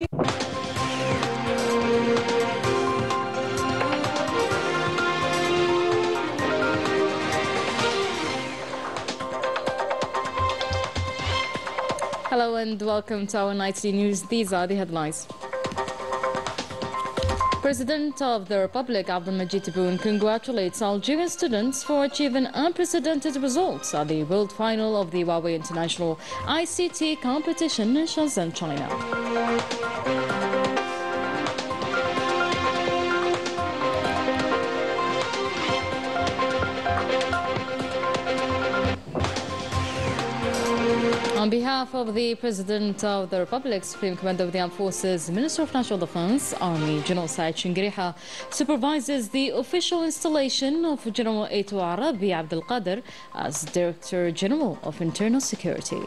Hello and welcome to our nightly news. These are the headlines. President of the Republic Abdelmajid Tebboune congratulates Algerian students for achieving unprecedented results at the World Final of the Huawei International ICT competition in Shenzhen, China. On behalf of the President of the Republic, Supreme Commander of the Armed Forces, Minister of National Defense, Army General Said Shingriha supervises the official installation of General Aito Arabi Abdel Qadir as Director General of Internal Security.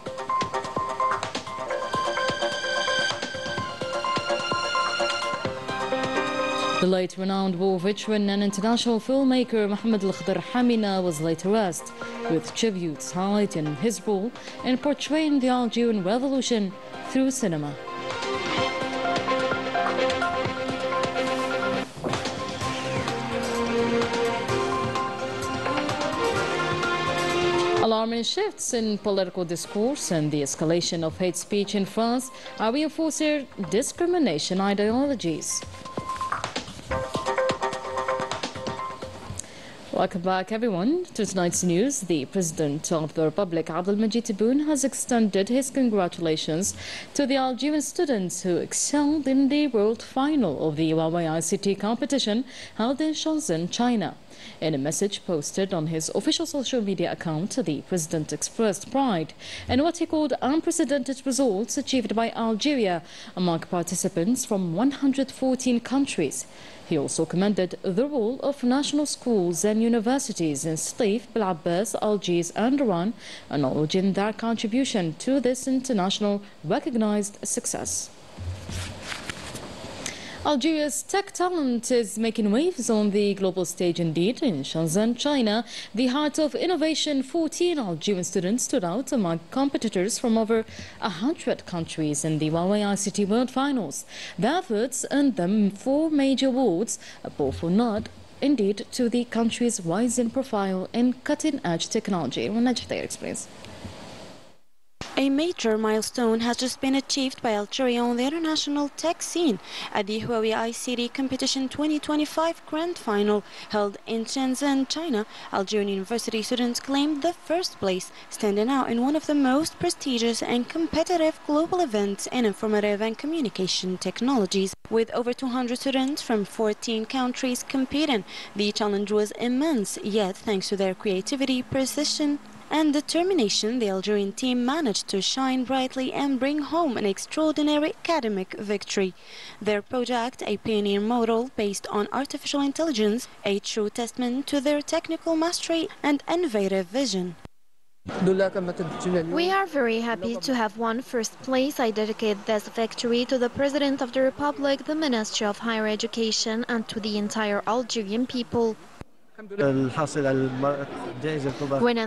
The late renowned war veteran and international filmmaker Mohammed Al-Khadr Hamina was laid to rest, with tributes highlighting his role in portraying the Algerian Revolution through cinema. Alarming shifts in political discourse and the escalation of hate speech in France are reinforcing discrimination ideologies. Welcome back, everyone, to tonight's news. The President of the Republic, Abdelmajid Tebboune, has extended his congratulations to the Algerian students who excelled in the World Final of the Huawei ICT competition held in Shenzhen, China. In a message posted on his official social media account, the President expressed pride in what he called unprecedented results achieved by Algeria among participants from 114 countries. He also commended the role of national schools and universities in Stif, Bel-Abbas, Algiers and Oran, acknowledging their contribution to this international recognized success. Algeria's tech talent is making waves on the global stage indeed. In Shenzhen, China, the heart of innovation, 14 Algerian students stood out among competitors from over 100 countries in the Huawei ICT World Finals. Their efforts earned them 4 major awards, a powerful nod indeed to the country's rising profile in cutting-edge technology. Najah explains. A major milestone has just been achieved by Algeria on the international tech scene at the Huawei ICT Competition 2025 Grand Final held in Shenzhen, China. Algerian university students claimed the first place, standing out in one of the most prestigious and competitive global events in informative and communication technologies. With over 200 students from 14 countries competing, the challenge was immense, yet thanks to their creativity, precision, and determination, the Algerian team managed to shine brightly and bring home an extraordinary academic victory. Their project, a pioneer model based on artificial intelligence, a true testament to their technical mastery and innovative vision. We are very happy to have won first place. I dedicate this victory to the President of the Republic, the Ministry of Higher Education, and to the entire Algerian people. Winning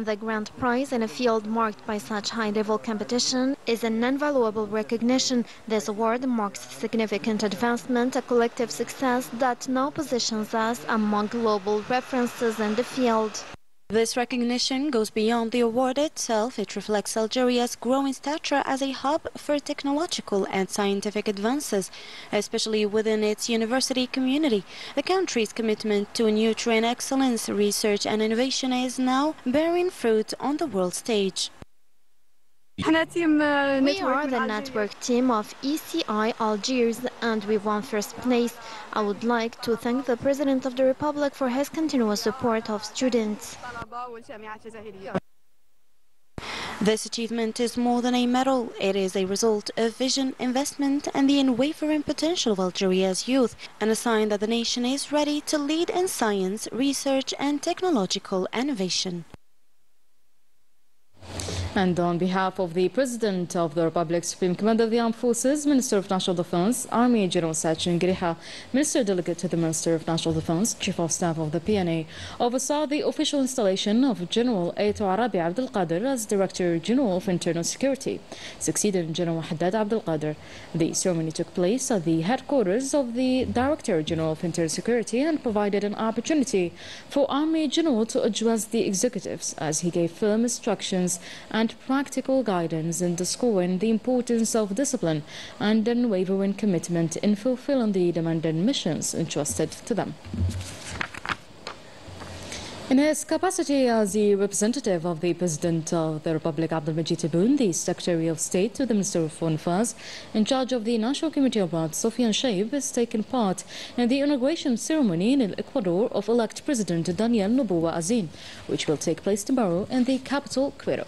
the grand prize in a field marked by such high-level competition is an invaluable recognition. This award marks significant advancement, a collective success that now positions us among global references in the field. This recognition goes beyond the award itself. It reflects Algeria's growing stature as a hub for technological and scientific advances, especially within its university community. The country's commitment to nutrient excellence, research and innovation is now bearing fruit on the world stage. We are the network team of ECI Algiers and we won first place. I would like to thank the President of the Republic for his continuous support of students. This achievement is more than a medal. It is a result of vision, investment and the unwavering potential of Algeria's youth, and a sign that the nation is ready to lead in science, research and technological innovation. And on behalf of the President of the Republic, Supreme Commander of the Armed Forces, Minister of National Defense, Army General Sachin Griha, Minister Delegate to the Minister of National Defense, Chief of Staff of the PNA, oversaw the official installation of General Aito Arabi Abdel Qadir as Director General of Internal Security, succeeding General Haddad Abdel Qadir. The ceremony took place at the headquarters of the Director General of Internal Security and provided an opportunity for Army General to address the executives as he gave firm instructions and practical guidance in underscoring the importance of discipline and unwavering commitment in fulfilling the demanding missions entrusted to them. In his capacity as the representative of the President of the Republic, Abdelmajid Tebboune, the Secretary of State to the Minister of Foreign Affairs in charge of the National Committee of Arts, Sofian Shaib, has taken part in the inauguration ceremony in Ecuador of elect President Daniel Noboa Azin, which will take place tomorrow in the capital, Quito.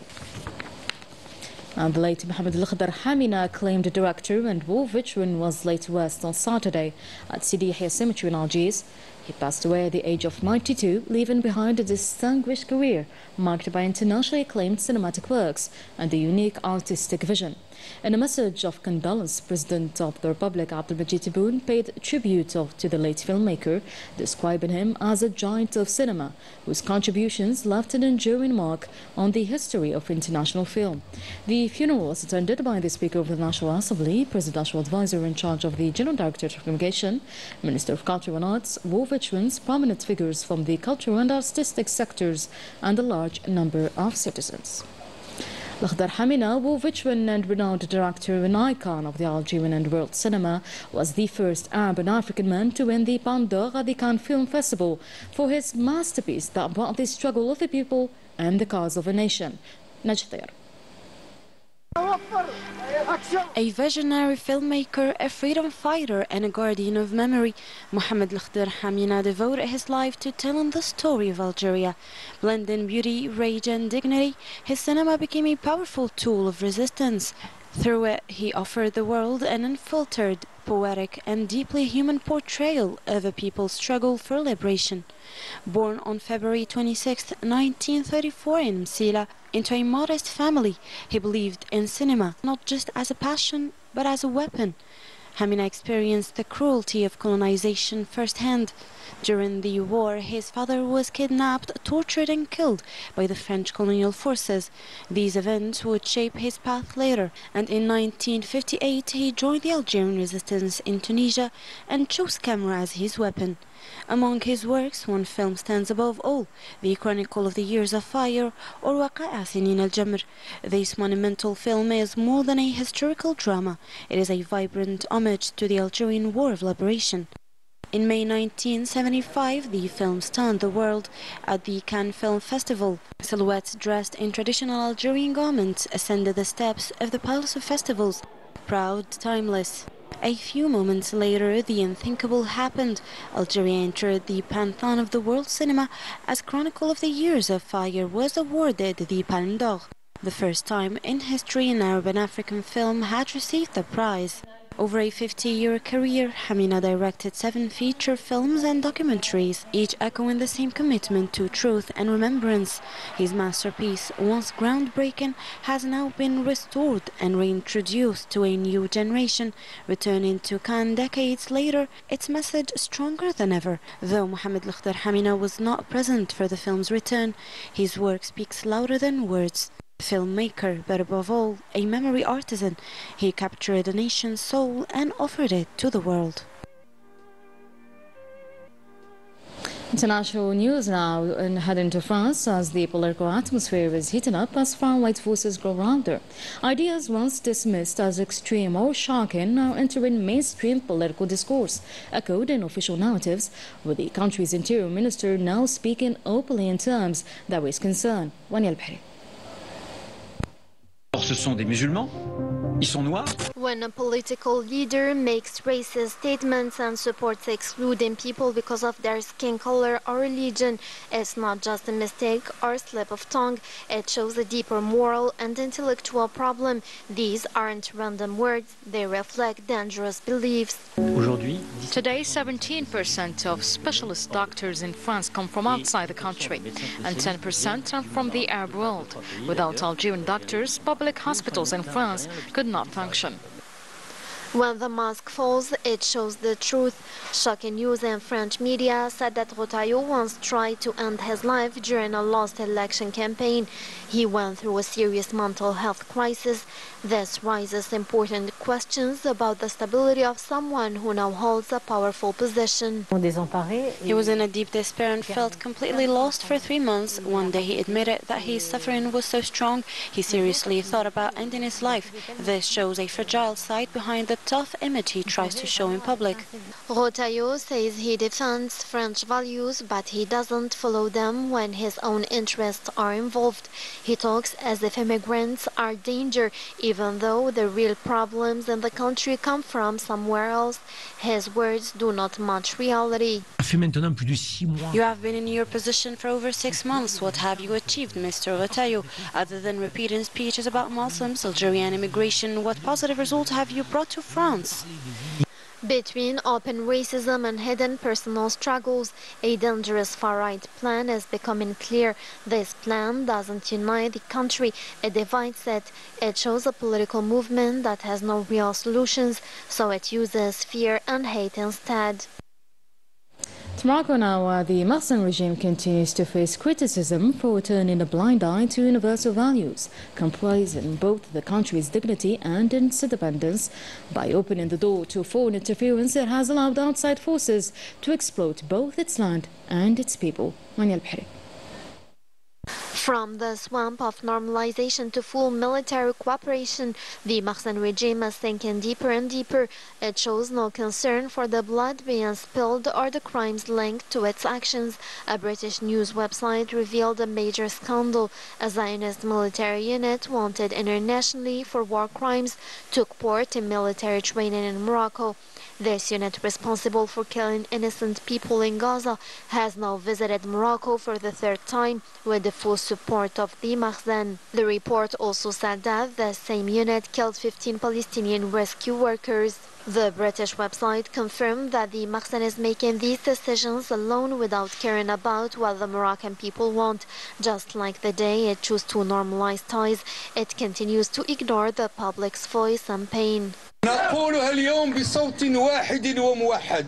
And the late Mohamed Al-Khdar Hamina, acclaimed director and war veteran, was laid to rest on Saturday at Sidi Yahya Cemetery in Algiers. He passed away at the age of 92, leaving behind a distinguished career marked by internationally acclaimed cinematic works and a unique artistic vision. In a message of condolence, President of the Republic, Abdelmajid Tebboune, paid tribute to the late filmmaker, describing him as a giant of cinema, whose contributions left an enduring mark on the history of international film. The funeral was attended by the Speaker of the National Assembly, Presidential Advisor in charge of the General Directorate of Communication, Minister of Culture and Arts, war veterans, prominent figures from the cultural and artistic sectors, and a large number of citizens. Al-Khdar Hamina, war veteran and renowned director and icon of the Algerian and world cinema, was the first Arab and African man to win the Palme d'Or at the Cannes Film Festival for his masterpiece that brought the struggle of the people and the cause of a nation. Najdir. A visionary filmmaker, a freedom fighter and a guardian of memory, Mohamed Al-Khdar Hamina devoted his life to telling the story of Algeria. Blending beauty, rage and dignity, his cinema became a powerful tool of resistance. Through it, he offered the world an unfiltered, poetic and deeply human portrayal of a people's struggle for liberation. Born on February 26, 1934 in Msila, into a modest family, he believed in cinema not just as a passion, but as a weapon. Hamina experienced the cruelty of colonization firsthand. During the war, his father was kidnapped, tortured and killed by the French colonial forces. These events would shape his path later, and in 1958 he joined the Algerian resistance in Tunisia and chose camera as his weapon. Among his works, one film stands above all, The Chronicle of the Years of Fire, or Waqa'a Sinin al-Jamr. This monumental film is more than a historical drama. It is a vibrant homage to the Algerian War of Liberation. In May 1975, the film stunned the world at the Cannes Film Festival. Silhouettes dressed in traditional Algerian garments ascended the steps of the Palace of Festivals, proud, timeless. A few moments later, the unthinkable happened. Algeria entered the pantheon of the world cinema as Chronicle of the Years of Fire was awarded the Palme d'Or. The first time in history an Arab and African film had received the prize. Over a 50-year career, Hamina directed 7 feature films and documentaries, each echoing the same commitment to truth and remembrance. His masterpiece, once groundbreaking, has now been restored and reintroduced to a new generation. Returning to Cannes decades later, its message stronger than ever. Though Mohamed Al-Khdar Hamina was not present for the film's return, his work speaks louder than words. Filmmaker, but above all, a memory artisan, he captured a nation's soul and offered it to the world. International news now, and heading to France as the political atmosphere is heating up as far-right forces grow louder. Ideas once dismissed as extreme or shocking now entering mainstream political discourse, echoed in official narratives, with the country's interior minister now speaking openly in terms that raise concern. Wani Al-Bahri. Ce sont des musulmans Ils sont noirs. When a political leader makes racist statements and supports excluding people because of their skin color or religion, it's not just a mistake or slip of tongue. It shows a deeper moral and intellectual problem. These aren't random words. They reflect dangerous beliefs. Today, 17% of specialist doctors in France come from outside the country, and 10% are from the Arab world. Without Algerian doctors, public hospitals in France could not function. When the mask falls, it shows the truth. Shocking news in French media said that Rotaillot once tried to end his life during a lost election campaign. He went through a serious mental health crisis. This raises important questions about the stability of someone who now holds a powerful position. He was in a deep despair and felt completely lost for 3 months. One day he admitted that his suffering was so strong, he seriously thought about ending his life. This shows a fragile side behind the tough image he tries to show in public. Rotaillot says he defends French values, but he doesn't follow them when his own interests are involved. He talks as if immigrants are danger, even though the real problems in the country come from somewhere else. His words do not match reality. You have been in your position for over 6 months. What have you achieved, Mr. Rotaillot? Other than repeating speeches about Muslims, Algerian immigration, what positive results have you brought to France? Between open racism and hidden personal struggles, a dangerous far-right plan is becoming clear. This plan doesn't unite the country, it divides it. It shows a political movement that has no real solutions, so it uses fear and hate instead. To Morocco now, the Morsi regime continues to face criticism for turning a blind eye to universal values, comprising both the country's dignity and its independence. By opening the door to foreign interference, it has allowed outside forces to exploit both its land and its people. Mania Al-Bahri. From the swamp of normalization to full military cooperation, the Morsi regime is sinking deeper and deeper. It shows no concern for the blood being spilled or the crimes linked to its actions. A British news website revealed a major scandal. A Zionist military unit wanted internationally for war crimes took part in military training in Morocco. This unit, responsible for killing innocent people in Gaza, has now visited Morocco for the 3rd time with the full support of the Morsi. The report also said that the same unit killed 15 Palestinian rescue workers. The British website confirmed that the Morsi is making these decisions alone without caring about what the Moroccan people want. Just like the day it chose to normalize ties, it continues to ignore the public's voice and pain. نقولها اليوم بصوت واحد وموحد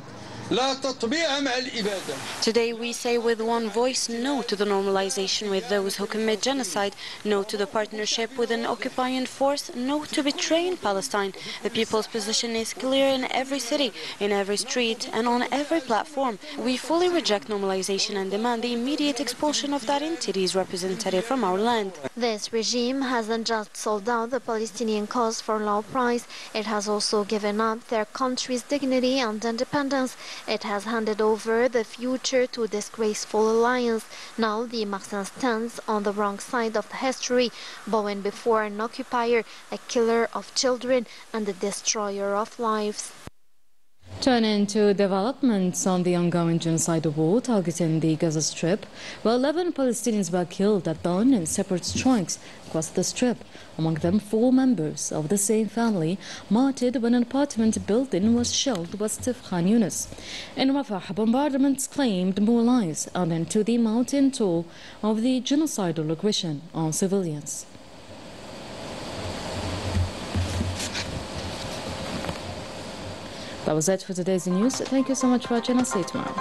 لا تطبيع مع الإبادة. Today we say with one voice no to the normalization with those who commit genocide, no to the partnership with an occupying force, no to betraying Palestine. The people's position is clear in every city, in every street and on every platform. We fully reject normalization and demand the immediate expulsion of that entity's representative from our land. This regime hasn't just sold out the Palestinian cause for low price, it has also given up their country's dignity and independence. It has handed over the future to a disgraceful alliance. Now the Morsi stands on the wrong side of history, bowing before an occupier, a killer of children and a destroyer of lives. Turning to developments on the ongoing genocidal war targeting the Gaza Strip, where 11 Palestinians were killed at dawn in separate strikes across the Strip, among them 4 members of the same family, martyred when an apartment building was shelled west of Khan Yunis. In Rafah, bombardments claimed more lives, adding to the mounting toll of the genocidal aggression on civilians. That was it for today's news. Thank you so much for watching. I'll see you tomorrow.